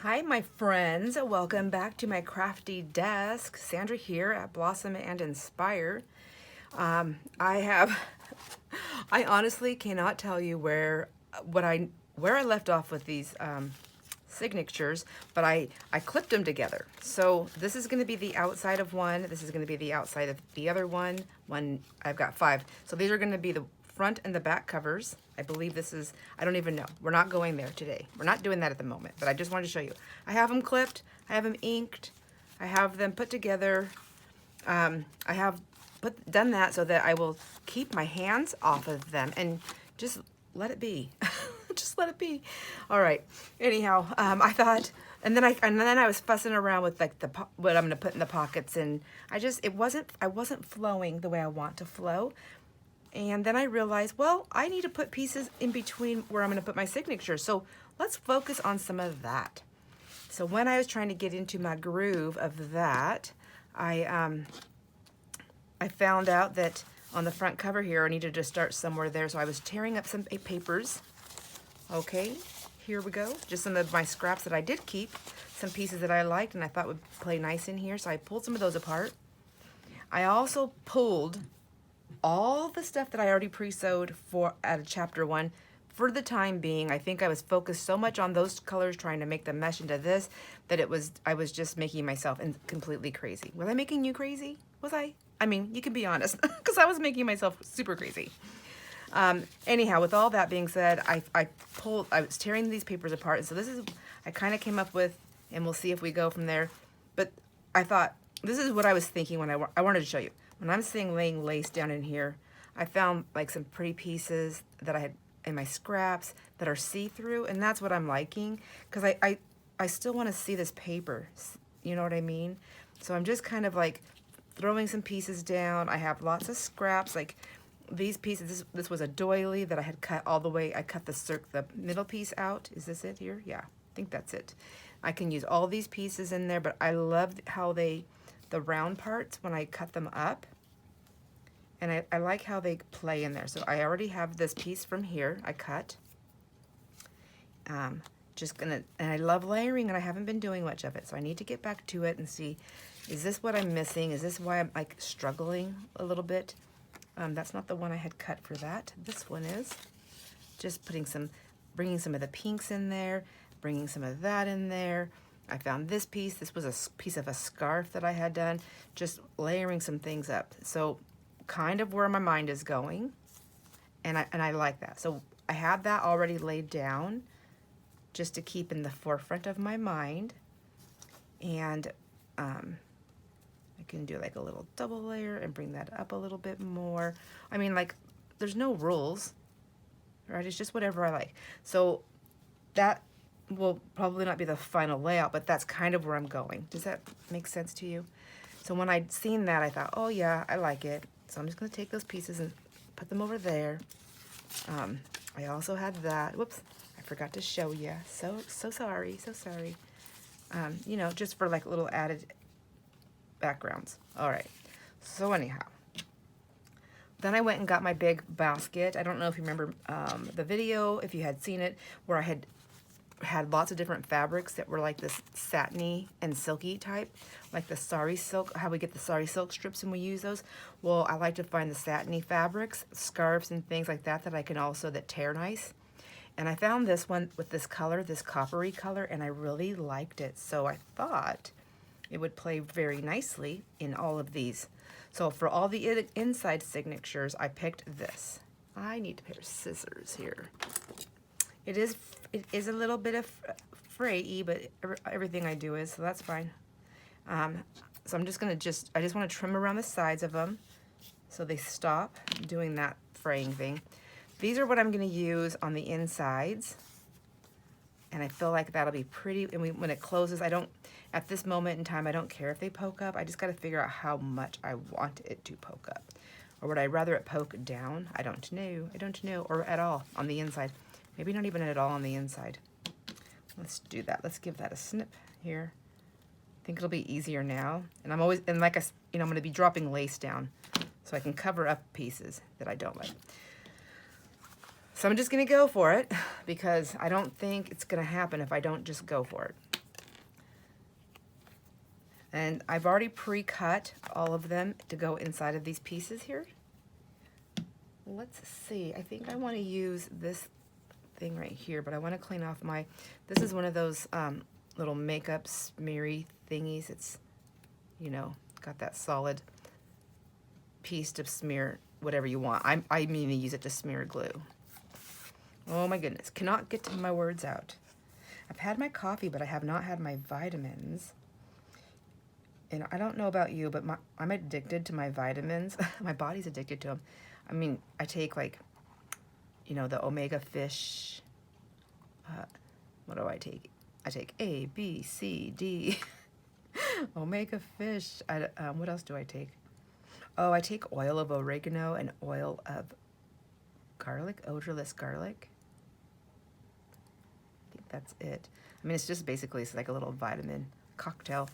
Hi, my friends. Welcome back to my crafty desk. Sandra here at Blossom and Inspire. I have, I honestly cannot tell you where I left off with these signatures, but I clipped them together. So this is going to be the outside of one. This is going to be the outside of the other one. I've got 5. So these are going to be the front and the back covers. I believe this is, I don't even know. We're not going there today. We're not doing that at the moment, but I just wanted to show you. I have them clipped. I have them inked. I have them put together. I have done that so that I will keep my hands off of them and just let it be. Just let it be. All right. Anyhow, I thought, and then I was fussing around with like what I'm gonna put in the pockets, and I wasn't flowing the way I want to flow. And then I realized, well, I need to put pieces in between where I'm gonna put my signature. So let's focus on some of that. So when I was trying to get into my groove of that, I found out that on the front cover here, I needed to start somewhere there. So I was tearing up some papers. Okay, here we go. Just some of my scraps that I did keep, some pieces that I liked and I thought would play nice in here. So I pulled some of those apart. I also pulled all the stuff that I already pre-sewed for at chapter 1 for the time being. I think I was focused so much on those colors trying to make them mesh into this that I was just making myself completely crazy. Was I making you crazy? Was I? I mean, you can be honest, because I was making myself super crazy. Anyhow, with all that being said, I was tearing these papers apart, and so this is, I kind of came up with, and we'll see if we go from there, but I thought, this is what I was thinking when I wanted to show you. When I'm seeing laying lace down in here, I found like some pretty pieces that I had in my scraps that are see-through, and that's what I'm liking, because I still want to see this paper, you know what I mean? So I'm just kind of like throwing some pieces down. I have lots of scraps, like these pieces. This was a doily that I had cut all the way. I cut the middle piece out. Is this it here? Yeah, I think that's it. I can use all these pieces in there, but I love how the round parts when I cut them up, and I like how they play in there. So I already have this piece from here I cut. And I love layering, and I haven't been doing much of it, so I need to get back to it and see, is this what I'm missing? Is this why I'm like struggling a little bit? That's not the one I had cut for that. This one is. Just bringing some of the pinks in there, bringing some of that in there. I found this piece. This was a piece of a scarf that I had done, just layering some things up. So kind of where my mind is going, and I like that. So I have that already laid down just to keep in the forefront of my mind. And I can do like a little double layer and bring that up a little bit more. I mean, like, there's no rules, right? It's just whatever I like. So that will probably not be the final layout, but that's kind of where I'm going. Does that make sense to you? So when I'd seen that, I thought, oh yeah, I like it. So I'm just gonna take those pieces and put them over there. I also had that, whoops, I forgot to show you. So sorry, so sorry. You know, just for like little added backgrounds. All right, so anyhow, then I went and got my big basket. I don't know if you remember the video, if you had seen it, where I had lots of different fabrics that were like this satiny and silky type, like the sari silk, how we get the sari silk strips and we use those. Well, I like to find the satiny fabrics, scarves and things like that I can also, that tear nice. And I found this one with this color, this coppery color, and I really liked it. So I thought it would play very nicely in all of these. So for all the inside signatures, I picked this. I need a pair of scissors here. It is a little bit of frayy, but everything I do is, so that's fine. So I'm just gonna I just want to trim around the sides of them so they stop doing that fraying thing. These are what I'm gonna use on the insides, and I feel like that'll be pretty. And when it closes, at this moment in time, I don't care if they poke up. I just gotta figure out how much I want it to poke up. Or would I rather it poke down? I don't know, or at all on the inside. Maybe not even at all on the inside. Let's do that. Let's give that a snip here. I think it'll be easier now. And I'm gonna be dropping lace down so I can cover up pieces that I don't like. So I'm just gonna go for it, because I don't think it's gonna happen if I don't just go for it. And I've already pre-cut all of them to go inside of these pieces here. Let's see, I think I want to use this thing right here, but I want to clean off my, this is one of those little makeup smeary thingies. It's, you know, got that solid piece to smear whatever you want. I mean to use it to smear glue. Oh my goodness, cannot get my words out. I've had my coffee, but I have not had my vitamins. And I don't know about you, but I'm addicted to my vitamins. My body's addicted to them. I mean, I take like, you know, the omega fish. What do I take? I take A, B, C, D. Omega fish. What else do I take? Oh, I take oil of oregano and oil of garlic, odorless garlic. I think that's it. I mean, it's just basically, it's like a little vitamin cocktail.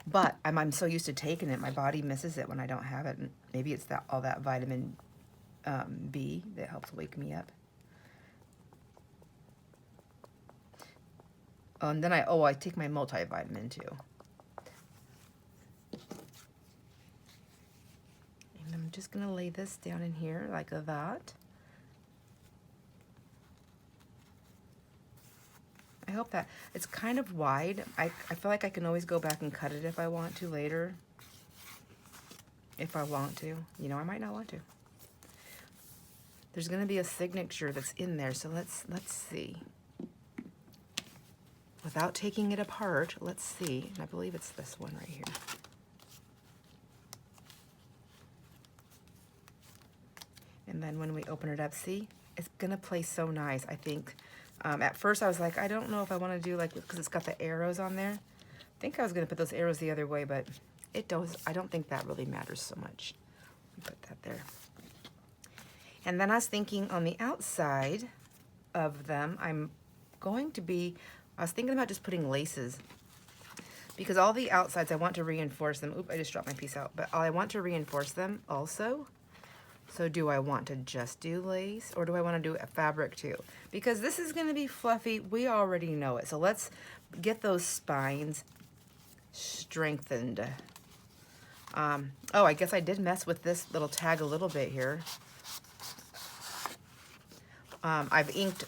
But I'm so used to taking it, my body misses it when I don't have it. And maybe it's that all that vitamin B that helps wake me up. Oh, and then I take my multivitamin too. And I'm just gonna lay this down in here like that. I hope that, it's kind of wide. I feel like I can always go back and cut it if I want to later. If I want to. You know, I might not want to. There's gonna be a signature that's in there, so let's see. Without taking it apart, let's see. And I believe it's this one right here. And then when we open it up, see? It's gonna play so nice, I think. At first I was like, I don't know if I want to do like, because it's got the arrows on there. I think I was going to put those arrows the other way, but it does. I don't think that really matters so much. Put that there. And then I was thinking on the outside of them, I was thinking about just putting laces. Because all the outsides, I want to reinforce them. Oop, I just dropped my piece out. But I want to reinforce them also. So do I want to just do lace, or do I want to do a fabric too? Because this is going to be fluffy. We already know it. So let's get those spines strengthened. Oh, I guess I did mess with this little tag a little bit here. I've inked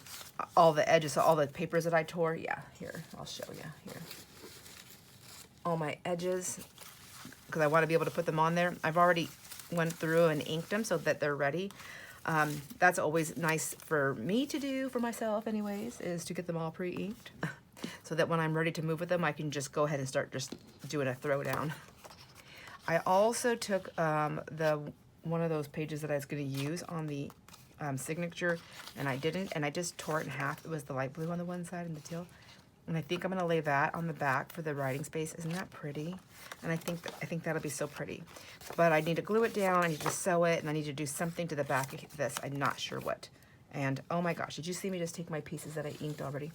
all the edges, so all the papers that I tore. Yeah, here, I'll show you here. All my edges, because I want to be able to put them on there. I've already went through and inked them so that they're ready. That's always nice for me to do, for myself anyways, is to get them all pre-inked so that when I'm ready to move with them, I can just go ahead and start just doing a throwdown. I also took one of those pages that I was going to use on the signature, and I didn't, and I just tore it in half. It was the light blue on the one side and the teal. And I think I'm gonna lay that on the back for the writing space. Isn't that pretty? And I think that'll be so pretty. But I need to glue it down, I need to sew it, and I need to do something to the back of this. I'm not sure what. And oh my gosh, did you see me just take my pieces that I inked already?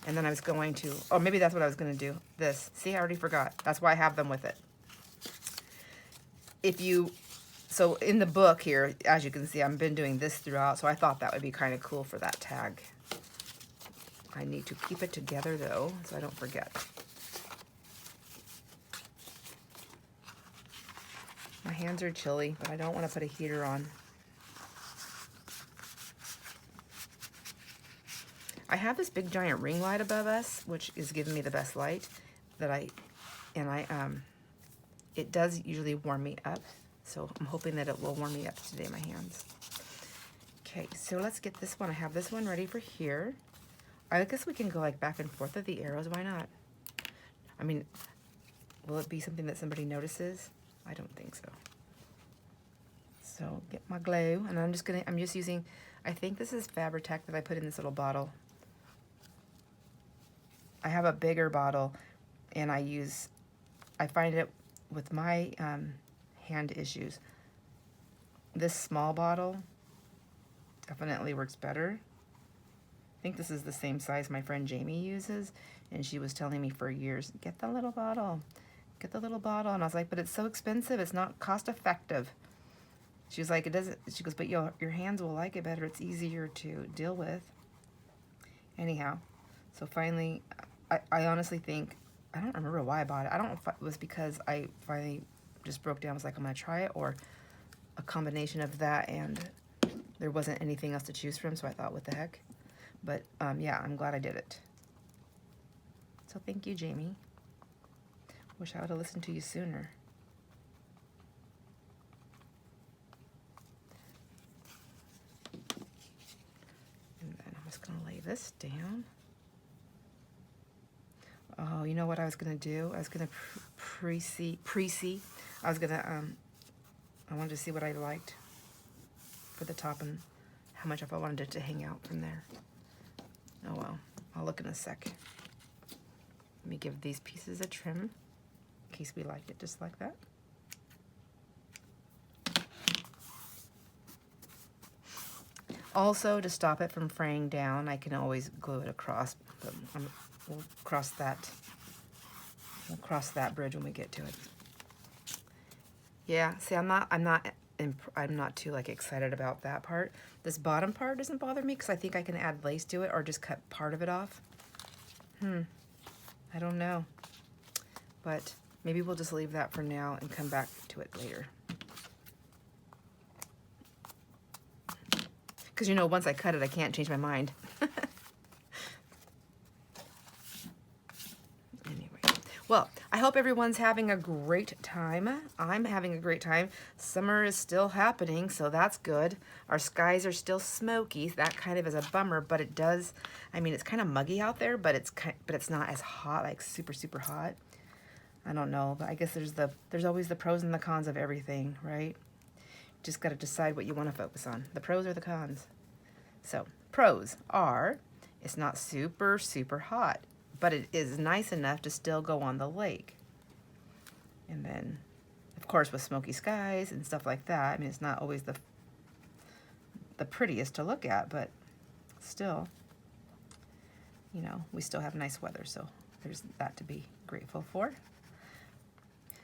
And then I was going to, or maybe that's what I was gonna do. This, see, I already forgot. That's why I have them with it. So in the book here, as you can see, I've been doing this throughout, so I thought that would be kind of cool for that tag. I need to keep it together though, so I don't forget. My hands are chilly, but I don't want to put a heater on. I have this big giant ring light above us, which is giving me the best light that it does usually warm me up. So I'm hoping that it will warm me up today, my hands. Okay, so let's get this one. I have this one ready for here. I guess we can go like back and forth with the arrows. Why not? I mean, will it be something that somebody notices? I don't think so. So get my glue, and I'm just using, I think this is Fabri-Tac that I put in this little bottle. I have a bigger bottle, and I find it with my hand issues. This small bottle definitely works better. I think this is the same size my friend Jamie uses, and she was telling me for years, get the little bottle, get the little bottle. And I was like, but it's so expensive, it's not cost effective. She was like, it doesn't, she goes, but your hands will like it better, it's easier to deal with. Anyhow, so finally, I honestly think I don't remember why I bought it. I don't know if it was because I finally just broke down, was like, I'm gonna try it, or a combination of that and there wasn't anything else to choose from, so I thought, what the heck? But yeah, I'm glad I did it. So thank you, Jamie. Wish I would have listened to you sooner. And then I'm just gonna lay this down. Oh, you know what I was gonna do? I was gonna pre-see. I was gonna, I wanted to see what I liked for the top and how much if I wanted it to hang out from there. Oh well, I'll look in a sec. Let me give these pieces a trim in case we like it just like that. Also, to stop it from fraying down, I can always glue it across, but we'll cross that. We'll cross that bridge when we get to it. Yeah, see, I'm not too like excited about that part. This bottom part doesn't bother me because I think I can add lace to it or just cut part of it off. I don't know, but maybe we'll just leave that for now and come back to it later. Because, you know, once I cut it, I can't change my mind. Anyway, well, I hope everyone's having a great time. I'm having a great time. Summer is still happening, so that's good. Our skies are still smoky. That kind of is a bummer, but it does, I mean, it's kind of muggy out there, but it's not as hot, like super, super hot. I don't know, but I guess there's always the pros and the cons of everything, right? Just got to decide what you want to focus on, the pros or the cons. So pros are, it's not super, super hot, but it is nice enough to still go on the lake. And then, of course, with smoky skies and stuff like that, I mean, it's not always the prettiest to look at, but still, you know, we still have nice weather, so there's that to be grateful for.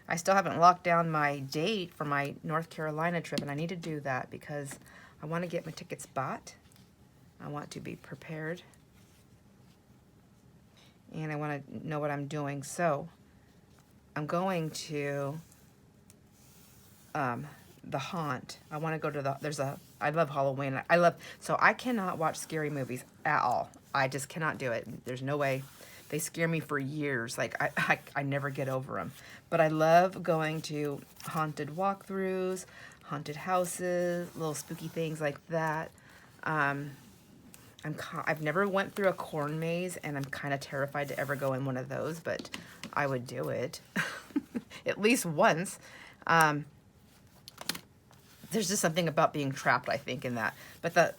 I still haven't locked down my date for my North Carolina trip, and I need to do that because I want to get my tickets bought. I want to be prepared, and I want to know what I'm doing. So I'm going to the Haunt. I want to go to I love Halloween. So I cannot watch scary movies at all. I just cannot do it. There's no way. They scare me for years. Like, I never get over them. But I love going to haunted walkthroughs, haunted houses, little spooky things like that. I've never went through a corn maze, and I'm kind of terrified to ever go in one of those, but I would do it at least once. There's just something about being trapped, I think, in that. But the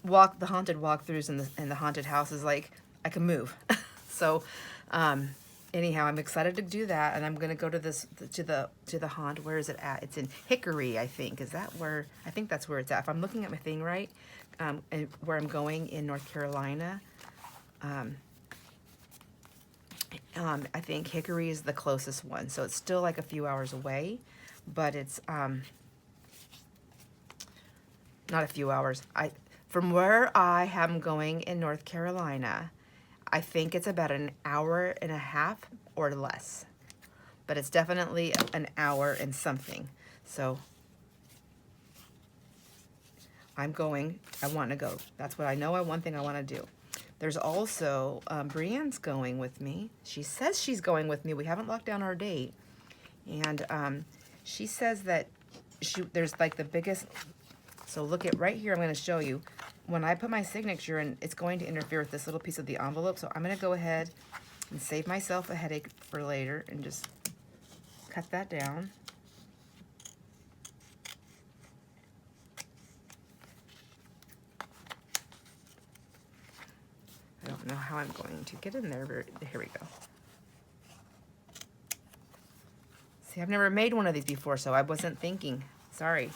haunted walkthroughs and the haunted houses, like, I can move. So, anyhow, I'm excited to do that, and I'm gonna go to the haunt. Where is it at? It's in Hickory, I think. Is that where? I think that's where it's at. If I'm looking at my thing right, and where I'm going in North Carolina, I think Hickory is the closest one. So it's still like a few hours away, but it's not a few hours. From where I am going in North Carolina, I think it's about an hour and a half or less, but it's definitely an hour and something. So I want to go. That's what I know. One thing I want to do. There's also, Brienne's going with me. She says she's going with me. We haven't locked down our date. And she says that there's like the biggest, so look at right here, I'm going to show you. When I put my signature in, it's going to interfere with this little piece of the envelope. So I'm going to go ahead and save myself a headache for later and just cut that down. I don't know how I'm going to get in there. Here we go. See, I've never made one of these before, so I wasn't thinking. Sorry.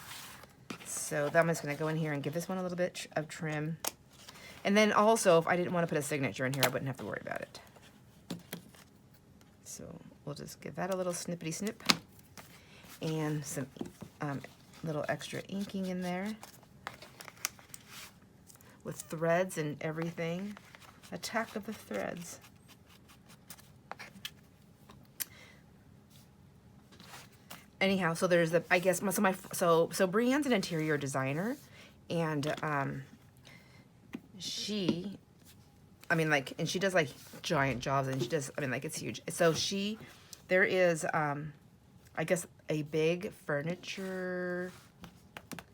So I'm just going to go in here and give this one a little bit of trim. And then also, if I didn't want to put a signature in here, I wouldn't have to worry about it. So we'll just give that a little snippety snip. And some little extra inking in there. With threads and everything. Attack of the threads. anyhow, so there's the, I guess, so Brienne's an interior designer, and she, I mean, like, and she does like giant jobs, and she does, I mean, like, it's huge. So there is, I guess, a big furniture,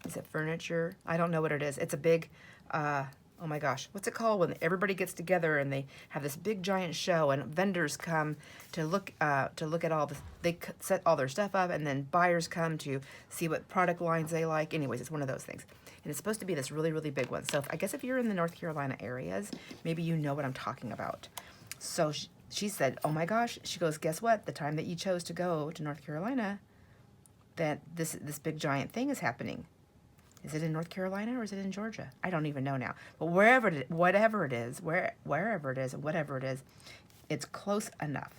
is it furniture? I don't know what it is. It's a big, oh my gosh, what's it called when everybody gets together and they have this big giant show and vendors come to look at all the, they set all their stuff up, and then buyers come to see what product lines they like. Anyways, it's one of those things. And it's supposed to be this really, really big one. So I guess if you're in the North Carolina areas, maybe you know what I'm talking about. So she said, oh my gosh, she goes, guess what? The time that you chose to go to North Carolina, that this big giant thing is happening. Is it in North Carolina or is it in Georgia? I don't even know now. But wherever it is, it's close enough.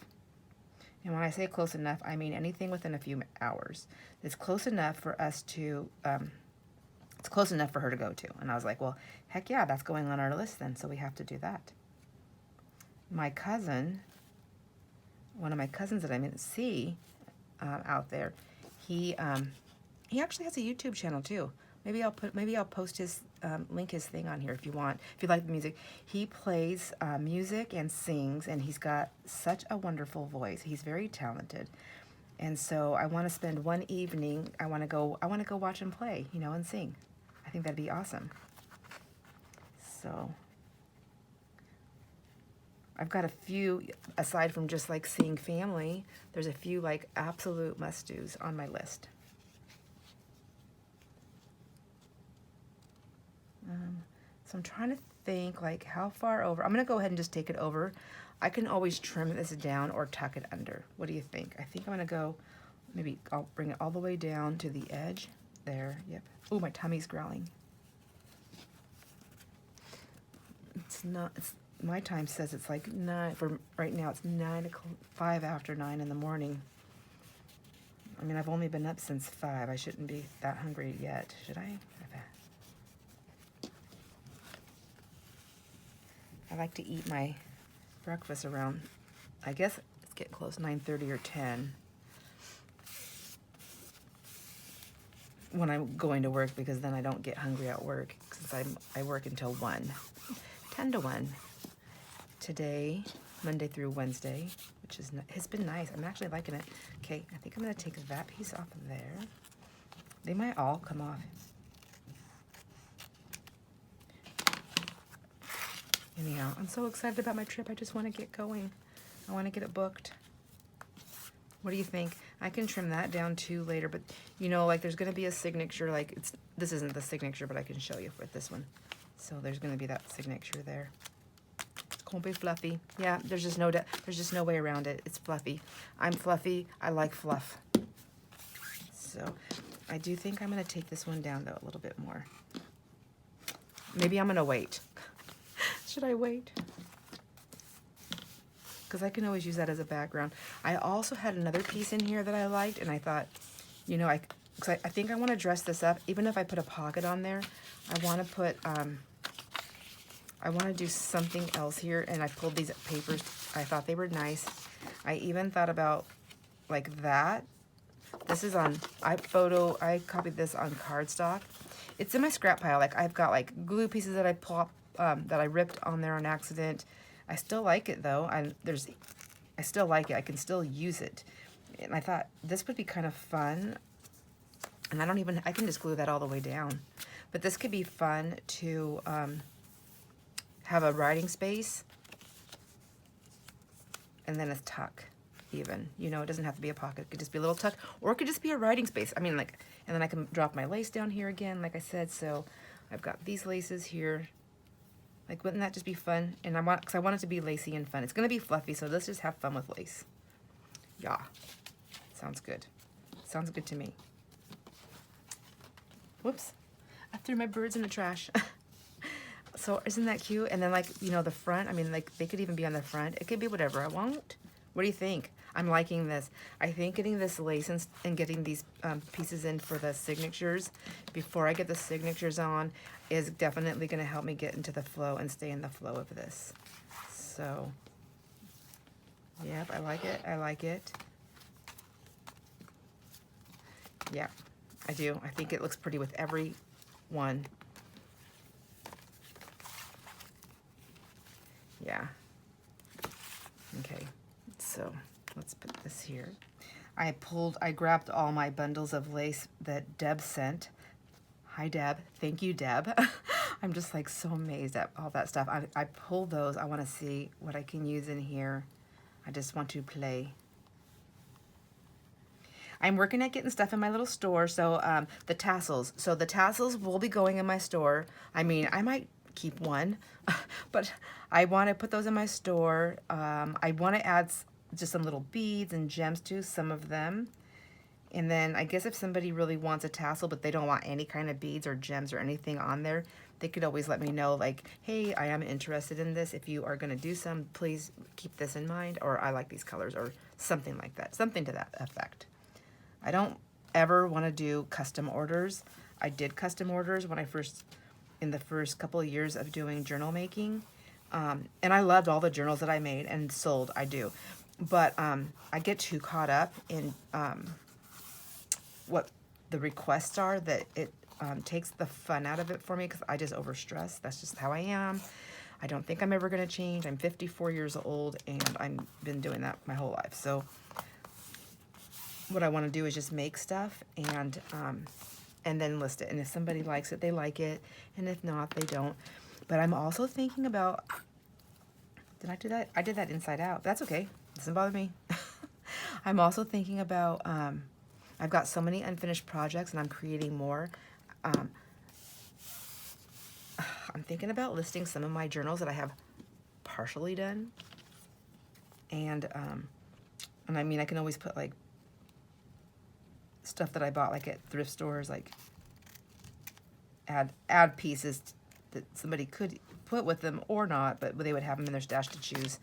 And when I say close enough, I mean anything within a few hours. It's close enough for us to, it's close enough for her to go to. And I was like, well, heck yeah, that's going on our list then, so we have to do that. My cousin, one of my cousins that I didn't see out there, he actually has a YouTube channel too. Maybe I'll post his link his thing on here if you want. If you like the music, he plays music and sings, and he's got such a wonderful voice. He's very talented, and so I want to spend one evening. I want to go watch him play, you know, and sing. I think that'd be awesome. So I've got a few, aside from just like seeing family, there's a few like absolute must-dos on my list. So I'm trying to think like how far over. I'm going to go ahead and just take it over. I can always trim this down or tuck it under. What do you think? I think I'm going to go, maybe I'll bring it all the way down to the edge. There, yep. Oh, my tummy's growling. It's not, my time says it's like 9, for right now it's 5 after 9 in the morning. I mean, I've only been up since 5. I shouldn't be that hungry yet, should I? I like to eat my breakfast around, I guess it's getting close, 9:30 or 10 when I'm going to work, because then I don't get hungry at work, since I work until 1, 10 to 1 today, Monday through Wednesday, which has been nice. I'm actually liking it. Okay, I think I'm going to take that piece off of there. They might all come off. Anyhow, I'm so excited about my trip. I just want to get going. I want to get it booked. What do you think? I can trim that down too later, but you know, like there's going to be a signature, like this isn't the signature, but I can show you with this one. So there's going to be that signature there. It's going to be fluffy. Yeah, there's just no way around it. It's fluffy. I'm fluffy. I like fluff. So I do think I'm going to take this one down though a little bit more. Maybe I'm going to wait. Should I wait? Because I can always use that as a background. I also had another piece in here that I liked, and I thought, you know, I think I want to dress this up. Even if I put a pocket on there, I want to put, I want to do something else here, and I pulled these papers. I thought they were nice. I even thought about like that. This is on, I copied this on cardstock. It's in my scrap pile. Like I've got like glue pieces that I that I ripped on there on accident. I still like it though. I still like it. I can still use it. And I thought this would be kind of fun. And I can just glue that all the way down. But this could be fun to have a writing space and then a tuck even. You know, it doesn't have to be a pocket. It could just be a little tuck, or it could just be a writing space. I mean, like, and then I can drop my lace down here again, like I said. So I've got these laces here. Like, wouldn't that just be fun? And because I want it to be lacy and fun. It's going to be fluffy, so let's just have fun with lace. Yeah. Sounds good. Sounds good to me. Whoops. I threw my birds in the trash. So isn't that cute? And then, like, you know, the front, I mean, like, they could even be on the front. It could be whatever I want. What do you think? I'm liking this. I think getting this lace and getting these pieces in for the signatures before I get the signatures on is definitely going to help me get into the flow and stay in the flow of this. So, yep, I like it. I like it. Yeah, I do. I think it looks pretty with every one. Yeah. Okay, so let's put this here. I grabbed all my bundles of lace that Deb sent. Hi, Deb. Thank you, Deb. I'm just like so amazed at all that stuff. I pulled those. I want to see what I can use in here. I just want to play. I'm working at getting stuff in my little store. So the tassels. So the tassels will be going in my store. I mean, I might keep one, but I want to put those in my store. I want to add just some little beads and gems to some of them. And then I guess if somebody really wants a tassel, but they don't want any kind of beads or gems or anything on there, they could always let me know, like, hey, I am interested in this. If you are going to do some, please keep this in mind, or I like these colors, or something like that, something to that effect. I don't ever want to do custom orders. I did custom orders when in the first couple of years of doing journal making. And I loved all the journals that I made and sold, I do. But I get too caught up in what the requests are that it takes the fun out of it for me, because I just overstress. That's just how I am. I don't think I'm ever going to change. I'm 54 years old and I've been doing that my whole life. So what I want to do is just make stuff and then list it. And if somebody likes it, they like it. And if not, they don't. But I'm also thinking about, did I do that? I did that inside out. That's okay. Doesn't bother me. I'm also thinking about, I've got so many unfinished projects and I'm creating more. I'm thinking about listing some of my journals that I have partially done. And I mean, I can always put like stuff that I bought like at thrift stores, like add pieces that somebody could put with them or not, but they would have them in their stash to choose.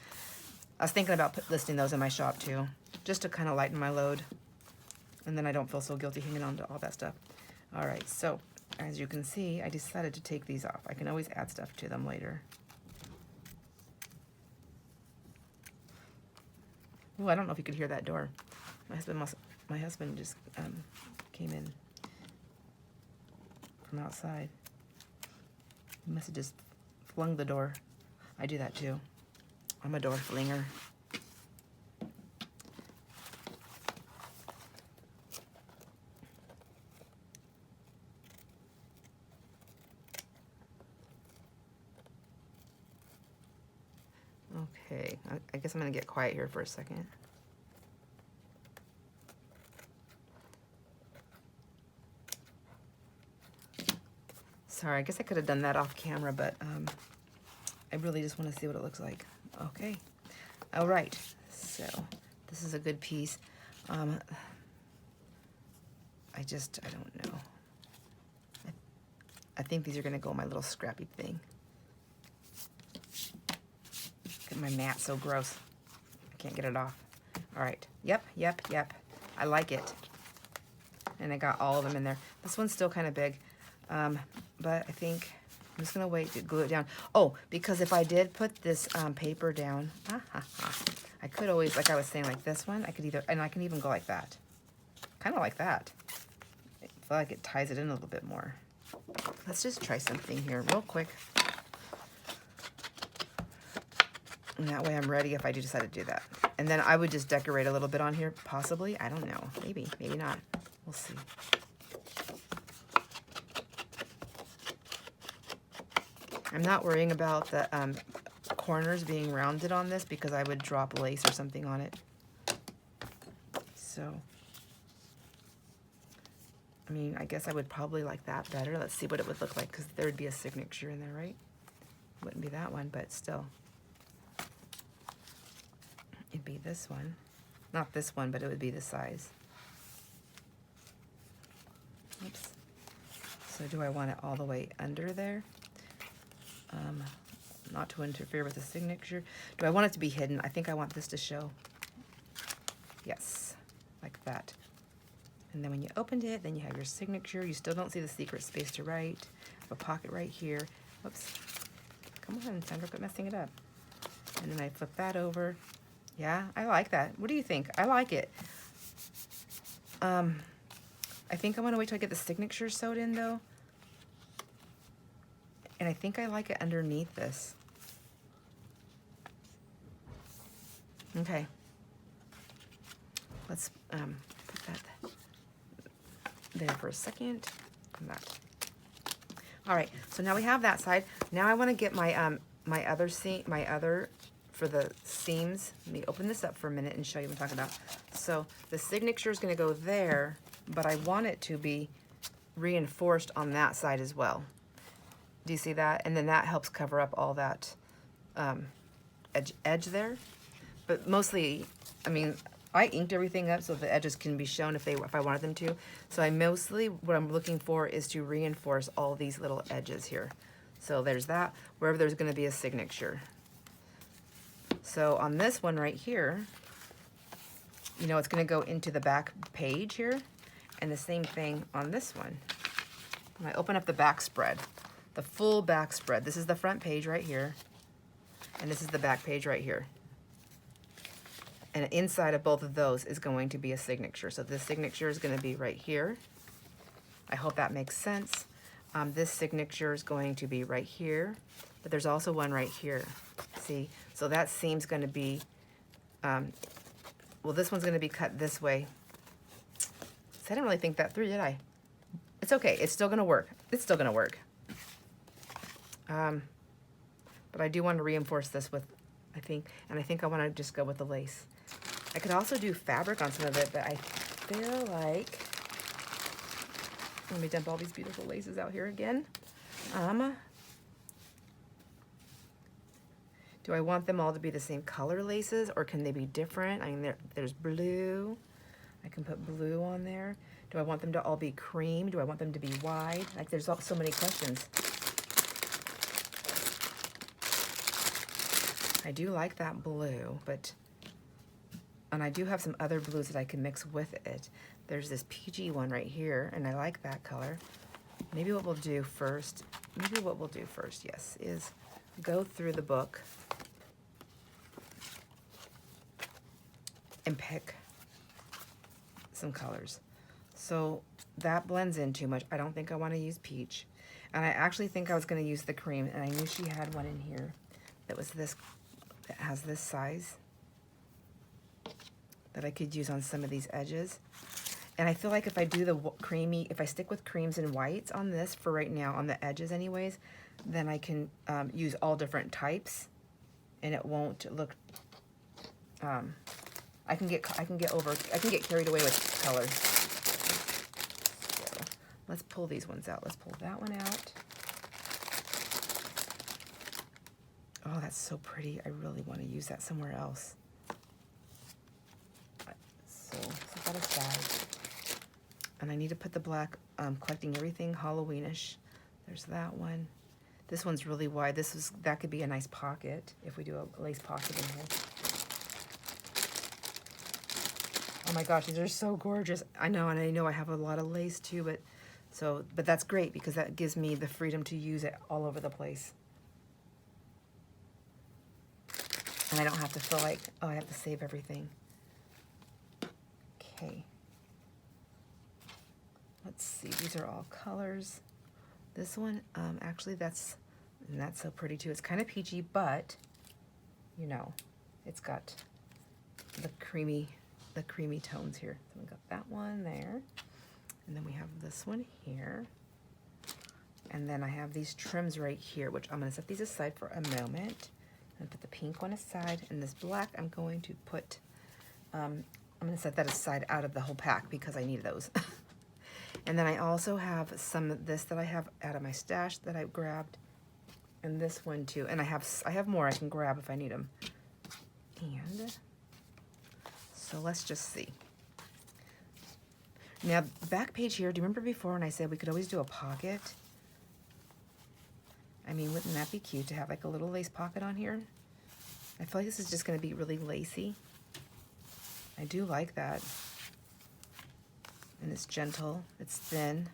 I was thinking about listing those in my shop too, just to kind of lighten my load. And then I don't feel so guilty hanging on to all that stuff. All right, so as you can see, I decided to take these off. I can always add stuff to them later. Oh, I don't know if you could hear that door. My husband just came in from outside. He must have just flung the door. I do that too. I'm a door flinger. Okay, I guess I'm gonna get quiet here for a second. Sorry, I guess I could have done that off camera, but I really just want to see what it looks like. Okay, all right, so this is a good piece. I don't know. I think these are gonna go in my little scrappy thing. My mat's so gross. I can't get it off. All right. Yep. I like it. And I got all of them in there. This one's still kind of big. But I think I'm just going to wait to glue it down. Oh, because if I did put this paper down, I could always, like I was saying, like this one, I could either, and I can even go like that. Kind of like that. I feel like it ties it in a little bit more. Let's just try something here real quick. And that way I'm ready if I do decide to do that. And then I would just decorate a little bit on here, possibly. I don't know. Maybe not. We'll see. I'm not worrying about the corners being rounded on this because I would drop lace or something on it. So, I mean, I guess I would probably like that better. Let's see what it would look like, because there would be a signature in there, right? Wouldn't be that one, but still. It'd be this one. Not this one, but it would be the size. Oops. So do I want it all the way under there? Not to interfere with the signature. Do I want it to be hidden? I think I want this to show. Yes, like that. And then when you opened it, then you have your signature. You still don't see the secret space to write. Have a pocket right here. Whoops. Come on, Sandra, quit messing it up. And then I flip that over. Yeah, I like that. What do you think? I like it. I I think I want to wait till I get the signature sewed in though. And I think I like it underneath this. Okay. Let's put that there for a second. Come back. All right, so now we have that side. Now I want to get my my other for the seams. Let me open this up for a minute and show you what I'm talking about. So the signature is going to go there, but I want it to be reinforced on that side as well. Do you see that? And then that helps cover up all that edge there. But mostly, I mean, I inked everything up so the edges can be shown if I wanted them to. So what I'm looking for is to reinforce all these little edges here. So there's that, wherever there's going to be a signature. So on this one right here, you know, it's going to go into the back page here, and the same thing on this one. When I open up the back spread, the full back spread, this is the front page right here, and this is the back page right here. And inside of both of those is going to be a signature. So this signature is going to be right here. I hope that makes sense. This signature is going to be right here, but there's also one right here. See, so that seam's going to be, well, this one's going to be cut this way. So I didn't really think that through, did I? It's okay. It's still going to work. It's still going to work. But I do want to reinforce this with, I think I want to just go with the lace. I could also do fabric on some of it, but I feel like, let me dump all these beautiful laces out here again. Do I want them all to be the same color laces, or can they be different? I mean, there's blue. I can put blue on there. Do I want them to all be cream? Do I want them to be wide? Like, there's so many questions. I do like that blue, and I do have some other blues that I can mix with it. There's this PG one right here, and I like that color. Maybe what we'll do first, yes, is go through the book and pick some colors. So that blends in too much. I don't think I want to use peach. And I actually think I was going to use the cream, and I knew she had one in here that was this, that has this size that I could use on some of these edges. And I feel like if I do the creamy, if I stick with creams and whites on this for right now, on the edges anyways, then I can use all different types, and it won't look, I can get carried away with colors. So let's pull these ones out. Let's pull that one out. Oh, that's so pretty. I really want to use that somewhere else. So set that aside. And I need to put the black, collecting everything Halloweenish. There's that one. This one's really wide. That could be a nice pocket if we do a lace pocket in here. Oh my gosh, these are so gorgeous. I know, and I know I have a lot of lace too, but that's great because that gives me the freedom to use it all over the place. And I don't have to feel like, oh, I have to save everything. Okay. Let's see, these are all colors. This one, actually that's so pretty too. It's kind of peachy, but, you know, it's got the creamy tones here. So we got that one there. And then we have this one here. And then I have these trims right here, which I'm gonna set these aside for a moment. And put the pink one aside, and this black I'm going to put, I'm gonna set that aside out of the whole pack because I need those. And then I also have some of this that I have out of my stash that I grabbed, and this one too. And I have more I can grab if I need them. And so let's just see. Now, back page here, do you remember before when I said we could always do a pocket? I mean, wouldn't that be cute to have like a little lace pocket on here? I feel like this is just going to be really lacy. I do like that. And it's gentle, it's thin,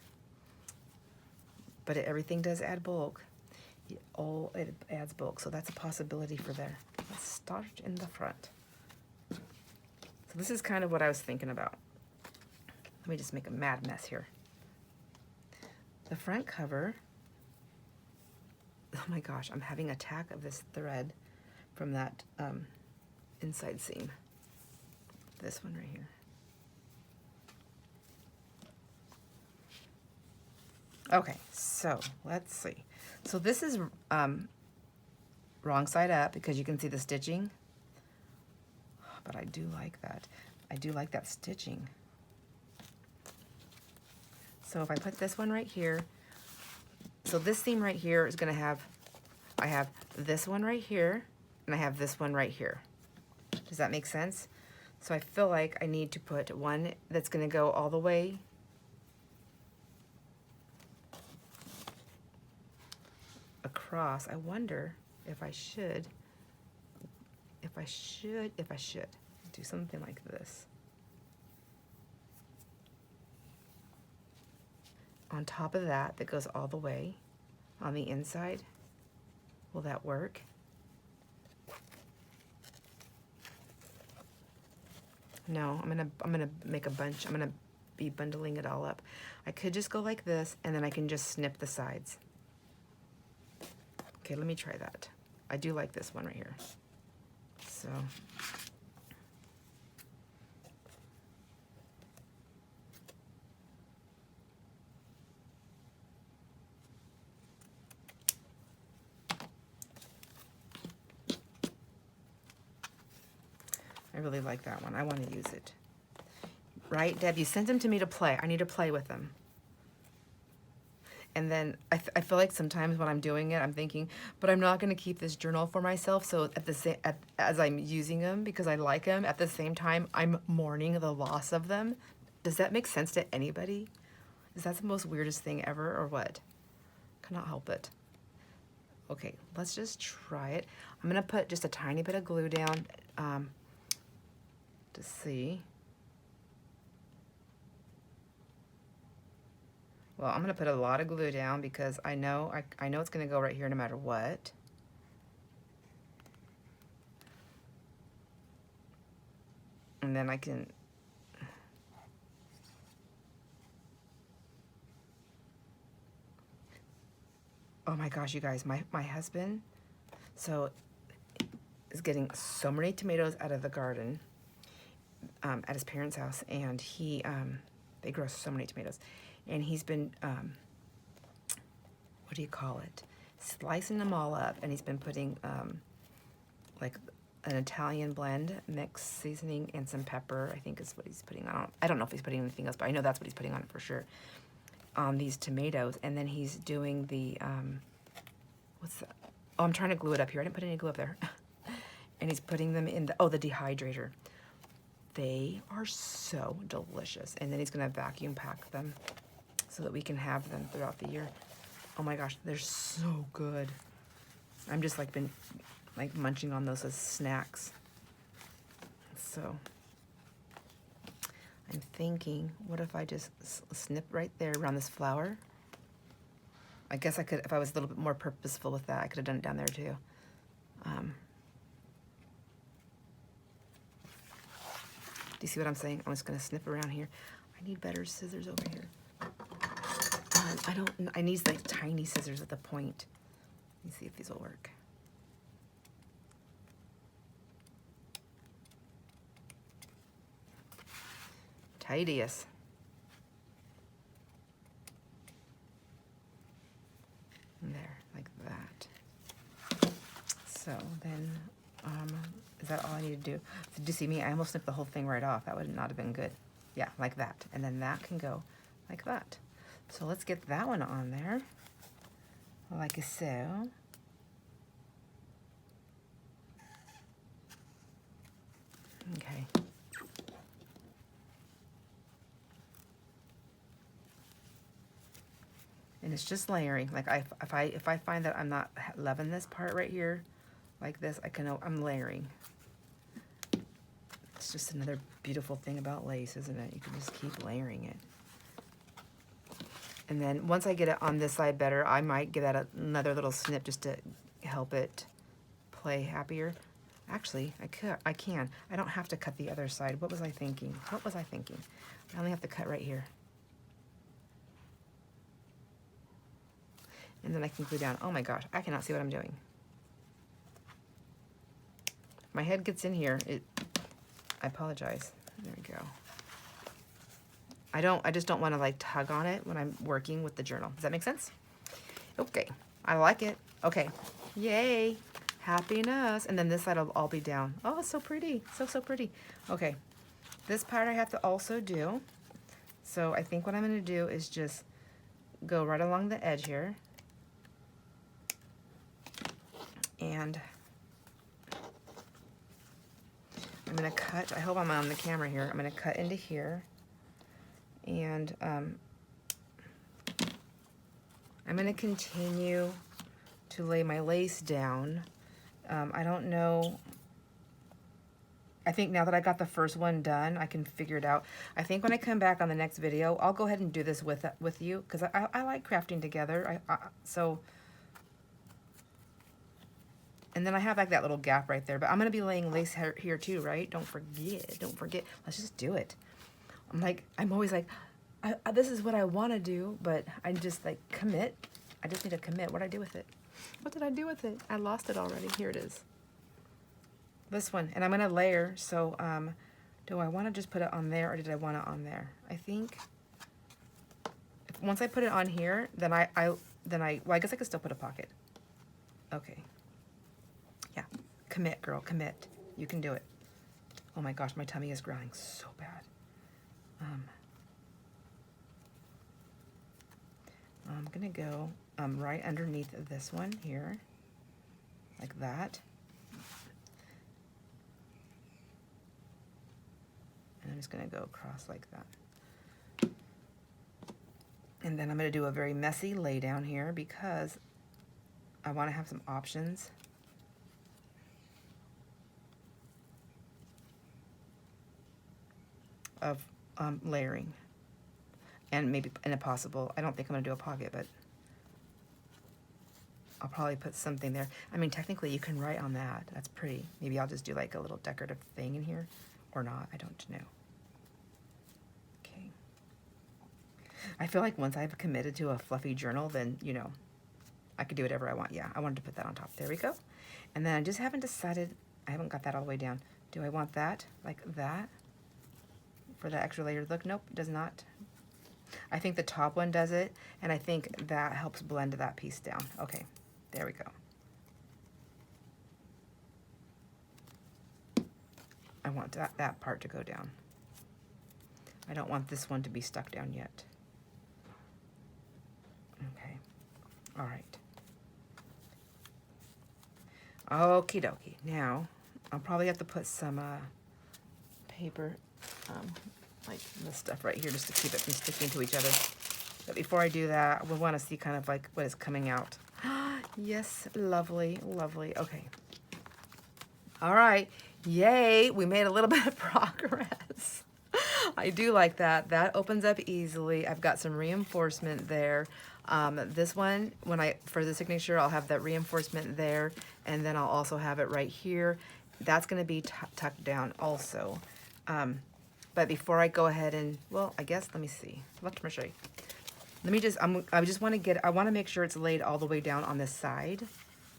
but everything does add bulk. It adds bulk, so that's a possibility for there. Let's start in the front. So this is kind of what I was thinking about. Let me just make a mad mess here. The front cover, oh my gosh, I'm having attack of this thread from that inside seam. This one right here. Okay, so let's see. So this is wrong side up because you can see the stitching, but I do like that. I do like that stitching. So if I put this one right here, so this seam right here is gonna have, I have this one right here, and I have this one right here. Does that make sense? So I feel like I need to put one that's gonna go all the way across. I wonder if I should do something like this. On top of that, that goes all the way on the inside. Will that work? No, I'm gonna make a bunch. I'm gonna be bundling it all up. I could just go like this, and then I can just snip the sides. Okay, let me try that. I do like this one right here. So. I really like that one. I want to use it. Right, Deb? You sent them to me to play. I need to play with them. And then I feel like sometimes when I'm doing it, I'm thinking, but I'm not going to keep this journal for myself. So at the as I'm using them because I like them, at the same time I'm mourning the loss of them. Does that make sense to anybody? Is that the most weirdest thing ever, or what? Cannot help it. Okay, let's just try it. I'm gonna put just a tiny bit of glue down to see. Well, I'm gonna put a lot of glue down because I know it's gonna go right here no matter what. And then I can, oh my gosh, you guys, my husband, so is getting so many tomatoes out of the garden at his parents' house, and he, they grow so many tomatoes. And he's been, what do you call it? Slicing them all up, and he's been putting like an Italian blend, mixed seasoning, and some pepper, I think is what he's putting on. I don't know if he's putting anything else, but I know that's what he's putting on it for sure, on these tomatoes. And then he's doing the, what's that? Oh, I'm trying to glue it up here. I didn't put any glue up there. And he's putting them in the, oh, the dehydrator. They are so delicious. And then he's gonna vacuum pack them so that we can have them throughout the year. Oh my gosh, they're so good. I'm just like been like munching on those as snacks. So I'm thinking, what if I just snip right there around this flower? I guess I could, if I was a little bit more purposeful with that, I could have done it down there too. Do you see what I'm saying? I'm just gonna snip around here. I need better scissors over here. I need like tiny scissors at the point. Let me see if these will work. Tidious. There, like that. So then, is that all I need to do? So, do you see me? I almost snipped the whole thing right off. That would not have been good. Yeah, like that. And then that can go like that. So let's get that one on there, like so. Okay. And it's just layering. Like if I find that I'm not loving this part right here, like this, I'm layering. It's just another beautiful thing about lace, isn't it? You can just keep layering it. And then once I get it on this side better, I might give that another little snip just to help it play happier. Actually, I can. I don't have to cut the other side. What was I thinking? What was I thinking? I only have to cut right here. And then I can glue down. Oh my gosh, I cannot see what I'm doing. My head gets in here. I apologize. There we go. I just don't want to like tug on it when I'm working with the journal. Does that make sense? Okay, I like it. Okay, yay, happiness. And then this side will all be down. Oh, it's so pretty, so pretty. Okay, this part I have to also do. So I think what I'm gonna do is just go right along the edge here. And I'm gonna cut, I hope I'm on the camera here. I'm gonna cut into here. And I'm going to continue to lay my lace down. I don't know. I think now that I got the first one done, I can figure it out. I think when I come back on the next video, I'll go ahead and do this with you because I like crafting together. And then I have like that little gap right there. But I'm going to be laying lace here too, right? Don't forget. Let's just do it. I'm always like, this is what I want to do, but I just like commit. I just need to commit. What did I do with it? What did I do with it? I lost it already. Here it is. This one. And I'm going to layer. So do I want to just put it on there or did I want it on there? I think once I put it on here, then well, I guess I could still put a pocket. Okay. Yeah. Commit, girl. Commit. You can do it. Oh my gosh, my tummy is growling so bad. I'm gonna go right underneath this one here, like that. And I'm just gonna go across like that. And then I'm gonna do a very messy lay down here because I wanna have some options. Of layering. And maybe in a possible, I don't think I'm gonna do a pocket, but I'll probably put something there. I mean, technically you can write on that. That's pretty. Maybe I'll just do like a little decorative thing in here or not. I don't know. Okay. I feel like once I've committed to a fluffy journal, then, you know, I could do whatever I want. Yeah, I wanted to put that on top. There we go. And then I just haven't decided, I haven't got that all the way down. Do I want that like that for the extra layered look? Nope, it does not. I think the top one does it, and I think that helps blend that piece down. Okay, there we go. I want that part to go down. I don't want this one to be stuck down yet. Okay, all right. Okie dokie. Now, I'll probably have to put some paper, like this stuff right here just to keep it from sticking to each other. But before I do that, we want to see kind of like what is coming out. Yes, lovely, lovely. Okay. All right. Yay, we made a little bit of progress. I do like that. That opens up easily. I've got some reinforcement there. This one, for the signature, I'll have that reinforcement there, and then I'll also have it right here. That's going to be tucked down also. But before I go ahead and, well, I guess, let me see. Let me show you. Let me just, I just want to I want to make sure it's laid all the way down on this side,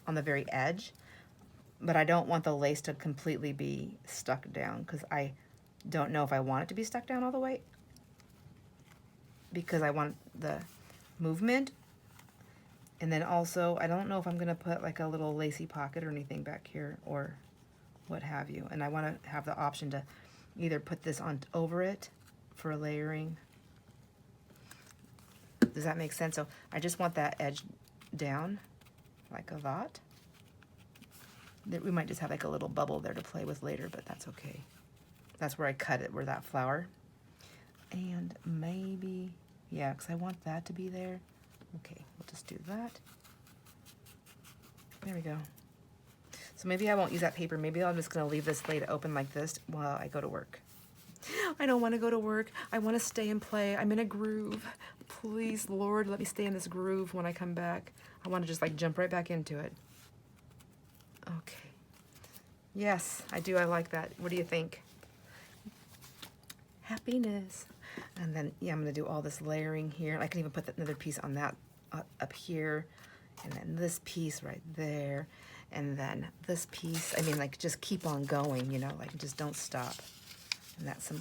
on the very edge. But I don't want the lace to completely be stuck down because I don't know if I want it to be stuck down all the way. Because I want the movement. And then also, I don't know if I'm going to put like a little lacy pocket or anything back here or what have you. And I want to have the option to either put this on over it for layering. Does that make sense? So I just want that edge down like that. We might just have like a little bubble there to play with later, but that's okay. That's where I cut it, where that flower. And maybe, yeah, because I want that to be there. Okay, we'll just do that. There we go. So maybe I won't use that paper. Maybe I'm just going to leave this laid open like this while I go to work. I don't want to go to work. I want to stay and play. I'm in a groove. Please, Lord, let me stay in this groove when I come back. I want to just like jump right back into it. Okay. Yes, I do. I like that. What do you think? Happiness. And then, yeah, I'm going to do all this layering here. I can even put another piece on that up here. And then this piece right there. And then this piece. I mean, like, just keep on going, you know, like, just don't stop. And that's some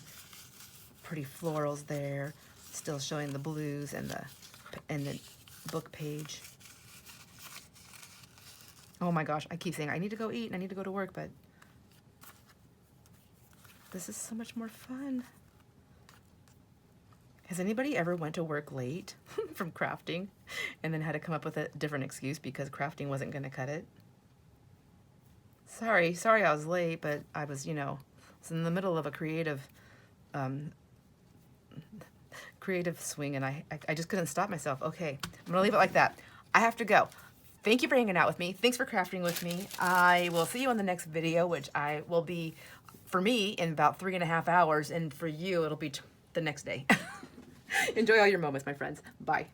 pretty florals there. Still showing the blues and the book page. Oh my gosh, I keep saying I need to go eat and I need to go to work, but this is so much more fun. Has anybody ever went to work late from crafting and then had to come up with a different excuse because crafting wasn't going to cut it? Sorry I was late, but I was, you know, was in the middle of a creative swing, and I just couldn't stop myself. Okay, I'm gonna leave it like that. I have to go. Thank you for hanging out with me. Thanks for crafting with me. I will see you on the next video, which I will be, for me, in about 3.5 hours, and for you, it'll be the next day. Enjoy all your moments, my friends. Bye.